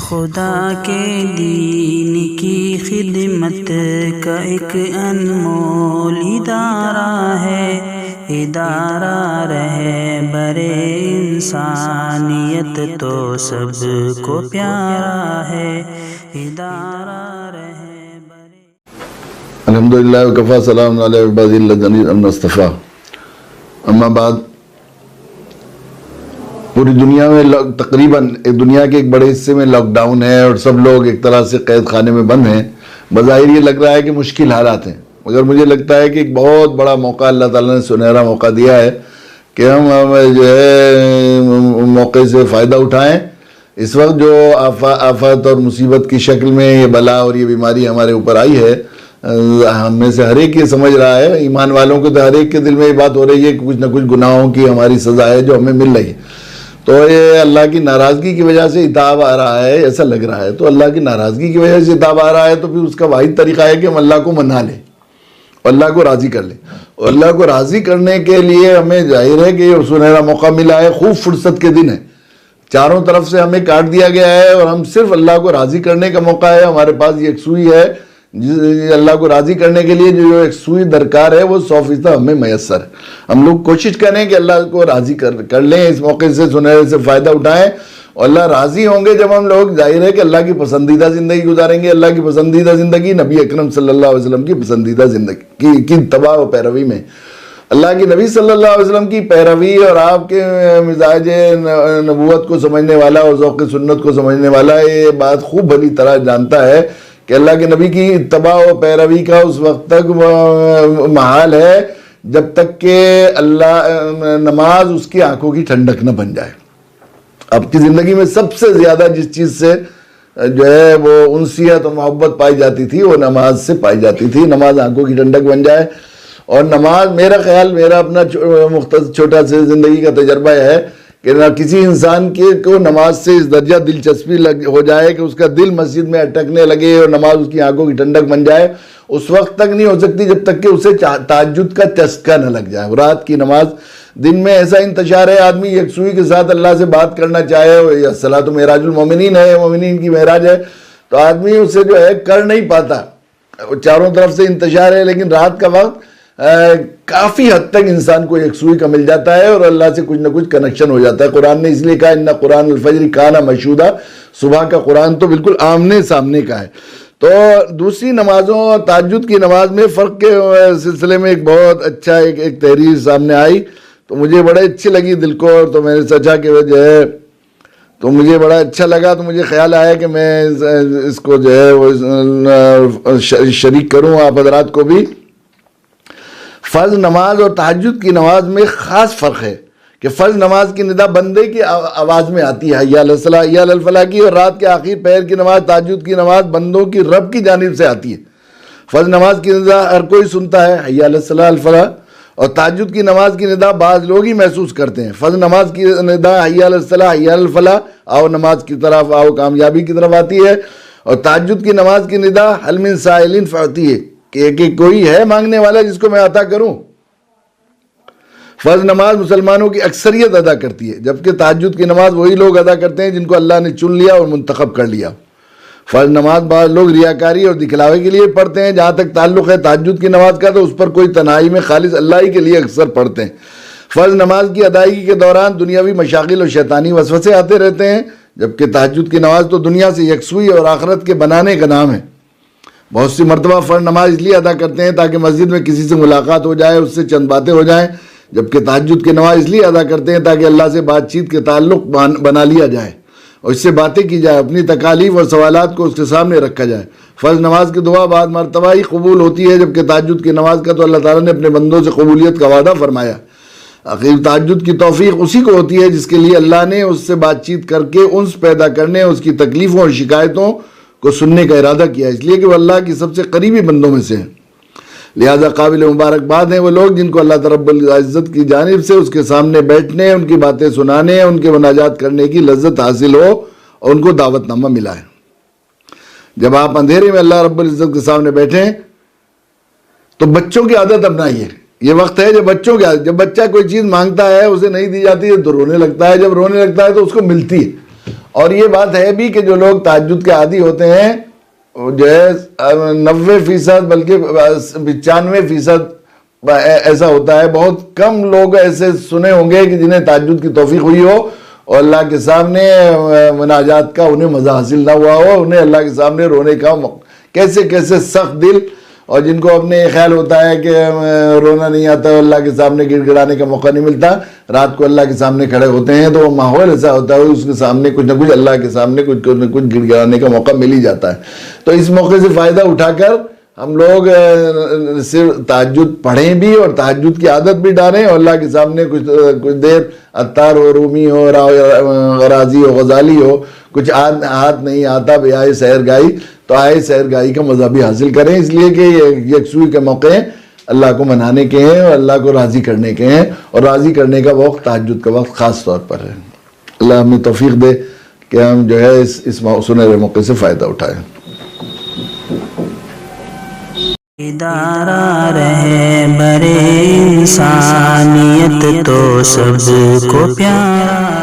خدا کے دین کی خدمت کا ایک انمول ادارہ ہے، ادارہ رہبر انسانیت تو سب کو پیارا ہے، ادارہ رہبر۔ الحمدللہ وکفی سلام علی عبادی الذین اصطفیٰ۔ اما بعد، پوری دنیا میں تقریباً دنیا کے ایک بڑے حصے میں لاک ڈاؤن ہے اور سب لوگ ایک طرح سے قید خانے میں بند ہیں۔ بظاہر یہ لگ رہا ہے کہ مشکل حالات ہیں، مگر مجھے لگتا ہے کہ ایک بہت بڑا موقع اللہ تعالیٰ نے سنہرا موقع دیا ہے کہ ہم جو ہے موقع سے فائدہ اٹھائیں۔ اس وقت جو آفات اور مصیبت کی شکل میں یہ بلا اور یہ بیماری ہمارے اوپر آئی ہے، ہم میں سے ہر ایک یہ سمجھ رہا ہے، ایمان والوں کو تو ہر ایک کے دل میں یہ بات ہو رہی ہے کہ کچھ نہ کچھ گناہوں کی ہماری سزا ہے جو ہمیں مل رہی ہے، تو یہ اللہ کی ناراضگی کی وجہ سے عتاب آ رہا ہے، ایسا لگ رہا ہے۔ تو اللہ کی ناراضگی کی وجہ سے عتاب آ رہا ہے تو پھر اس کا واحد طریقہ ہے کہ ہم اللہ کو منا لیں، اللہ کو راضی کر لیں۔ اور اللہ کو راضی کرنے کے لیے ہمیں ظاہر ہے کہ یہ سنہرا موقع ملا ہے، خوب فرصت کے دن ہے، چاروں طرف سے ہمیں کاٹ دیا گیا ہے اور ہم صرف اللہ کو راضی کرنے کا موقع ہے۔ ہمارے پاس یہ ایک سوئی ہے، اللہ کو راضی کرنے کے لیے جو ایک سوئی درکار ہے وہ 100% ہمیں میسر ہے۔ ہم لوگ کوشش کریں کہ اللہ کو راضی کر لیں، اس موقع سے سنہرے سے فائدہ اٹھائیں، اور اللہ راضی ہوں گے جب ہم لوگ ظاہر ہے کہ اللہ کی پسندیدہ زندگی گزاریں گے۔ اللہ کی پسندیدہ زندگی نبی اکرم صلی اللہ علیہ وسلم کی پسندیدہ زندگی کی اتباع و پیروی میں، اللہ کی نبی صلی اللہ علیہ وسلم کی پیروی اور آپ کے مزاج نبوت کو سمجھنے والا اور ذوق سنت کو سمجھنے والا یہ بات خوب بھلی طرح جانتا ہے کہ اللہ کے نبی کی اتباع و پیروی کا اس وقت تک محال ہے جب تک کہ نماز اس کی آنکھوں کی ٹھنڈک نہ بن جائے۔ آپ کی زندگی میں سب سے زیادہ جس چیز سے جو ہے وہ انسیت اور محبت پائی جاتی تھی وہ نماز سے پائی جاتی تھی۔ نماز آنکھوں کی ٹھنڈک بن جائے، اور نماز میرا اپنا مختصر چھوٹا سے زندگی کا تجربہ ہے کہ نہ کسی انسان کو نماز سے اس درجہ دلچسپی ہو جائے کہ اس کا دل مسجد میں اٹکنے لگے اور نماز اس کی آنکھوں کی ٹھنڈک بن جائے، اس وقت تک نہیں ہو سکتی جب تک کہ اسے تہجد کا چسکا نہ لگ جائے۔ رات کی نماز، دن میں ایسا انتشار ہے، آدمی یکسوئی کے ساتھ اللہ سے بات کرنا چاہے، الصلاۃ معراج المومنین ہے، مومنین کی معراج ہے، تو آدمی اسے جو ہے کر نہیں پاتا، چاروں طرف سے انتشار ہے، لیکن رات کا وقت کافی حد تک انسان کو یکسوئی کا مل جاتا ہے اور اللہ سے کچھ نہ کچھ کنیکشن ہو جاتا ہے۔ قرآن نے اس لیے کہا ان قرآن الفجر کان مشہودا، صبح کا قرآن تو بالکل آمنے سامنے کا ہے۔ تو دوسری نمازوں اور تہجد کی نماز میں فرق کے سلسلے میں ایک بہت اچھا ایک تحریر سامنے آئی تو مجھے بڑے اچھی لگی دل کو، تو میں نے سوچا کہ جو ہے تو مجھے بڑا اچھا لگا، تو مجھے خیال آیا کہ میں اس کو جو ہے وہ شریک کروں آپ حضرات کو بھی۔ فرض نماز اور تہجد کی نماز میں خاص فرق ہے کہ فرض نماز کی ندا بندے کی آواز میں آتی ہے، حی علی الصلاۃ حی علی الفلاح کی، اور رات کے آخر پہر کی نماز تہجد کی نماز بندوں کی رب کی جانب سے آتی ہے۔ فرض نماز کی ندا ہر کوئی سنتا ہے، حی علی الصلاۃ الفلاح، اور تہجد کی نماز کی ندا بعض لوگ ہی محسوس کرتے ہیں۔ فرض نماز کی ندا حی علی الصلاۃ حی علی الفلاح، آؤ نماز کی طرف آؤ کامیابی کی طرف آتی ہے، اور تہجد کی نماز کی ندا حل من سائل فاعطیہ کہ کوئی ہے مانگنے والا جس کو میں عطا کروں۔ فرض نماز مسلمانوں کی اکثریت ادا کرتی ہے، جبکہ تہجد کی نماز وہی لوگ ادا کرتے ہیں جن کو اللہ نے چن لیا اور منتخب کر لیا۔ فرض نماز بعض لوگ ریاکاری اور دکھلاوے کے لیے پڑھتے ہیں، جہاں تک تعلق ہے تہجد کی نماز کا تو اس پر کوئی تنہائی میں خالص اللہ ہی کے لیے اکثر پڑھتے ہیں۔ فرض نماز کی ادائیگی کے دوران دنیاوی مشاغل اور شیطانی وسوسے آتے رہتے ہیں، جبکہ تہجد کی نماز تو دنیا سے یکسوئی اور آخرت کے بنانے کا نام ہے۔ بہت سی مرتبہ فرض نماز اس لیے ادا کرتے ہیں تاکہ مسجد میں کسی سے ملاقات ہو جائے، اس سے چند باتیں ہو جائیں، جبکہ تہجد کی نماز اس لیے ادا کرتے ہیں تاکہ اللہ سے بات چیت کے تعلق بنا لیا جائے اور اس سے باتیں کی جائے، اپنی تکالیف اور سوالات کو اس کے سامنے رکھا جائے۔ فرض نماز کی دعا بعد مرتبہ ہی قبول ہوتی ہے، جبکہ تہجد کی نماز کا تو اللہ تعالیٰ نے اپنے بندوں سے قبولیت کا وعدہ فرمایا۔ آخر تہجد کی توفیق اسی کو ہوتی ہے جس کے لیے اللہ نے اس سے بات چیت کر کے انس پیدا کرنے، اس کی تکلیفوں اور شکایتوں کو سننے کا ارادہ کیا، اس لیے کہ وہ اللہ کی سب سے قریبی بندوں میں سے ہیں۔ لہذا قابل مبارکباد ہیں وہ لوگ جن کو اللہ رب العزت کی جانب سے اس کے سامنے بیٹھنے، ان کی باتیں سنانے، ان کے مناجات کرنے کی لذت حاصل ہو اور ان کو دعوت نامہ ملا ہے۔ جب آپ اندھیرے میں اللہ رب العزت کے سامنے بیٹھیں تو بچوں کی عادت اپنائیے۔ یہ وقت ہے جب بچوں کی عادت، جب بچہ کوئی چیز مانگتا ہے اسے نہیں دی جاتی ہے تو رونے لگتا ہے، جب رونے لگتا ہے تو اس کو ملتی ہے، اور یہ بات ہے بھی کہ جو لوگ تہجد کے عادی ہوتے ہیں جو ہے 90% بلکہ 95% ایسا ہوتا ہے. بہت کم لوگ ایسے سنے ہوں گے کہ جنہیں تہجد کی توفیق ہوئی ہو اور اللہ کے سامنے مناجات کا انہیں مزہ حاصل نہ ہوا ہو, انہیں اللہ کے سامنے رونے کا کیسے کیسے سخت دل, اور جن کو اپنے یہ خیال ہوتا ہے کہ رونا نہیں آتا, اللہ کے سامنے گڑ گڑانے کا موقع نہیں ملتا, رات کو اللہ کے سامنے کھڑے ہوتے ہیں تو وہ ماحول ایسا ہوتا ہے اس کے سامنے کچھ نہ کچھ اللہ کے سامنے کچھ نہ کچھ گڑ گڑانے کا موقع مل ہی جاتا ہے. تو اس موقع سے فائدہ اٹھا کر ہم لوگ صرف تہجد پڑھیں بھی اور تہجد کی عادت بھی ڈالیں, اور اللہ کے سامنے کچھ دیر عطار ہو, رومی ہو, رازی ہو, غزالی ہو, کچھ ہاتھ نہیں آتا بھی آئے سحر گائی, تو آئے سحر گائی کا مزہ بھی حاصل کریں, اس لیے کہ یہ یکسوئی کے موقع اللہ کو منانے کے ہیں اور اللہ کو راضی کرنے کے ہیں, اور راضی کرنے کا وقت تہجد کا وقت خاص طور پر ہے. اللہ ہمیں توفیق دے کہ ہم جو ہے اس سنہرے موقع سے فائدہ اٹھائیں. ادارہ رہبر انسانیت تو سب کو پیارا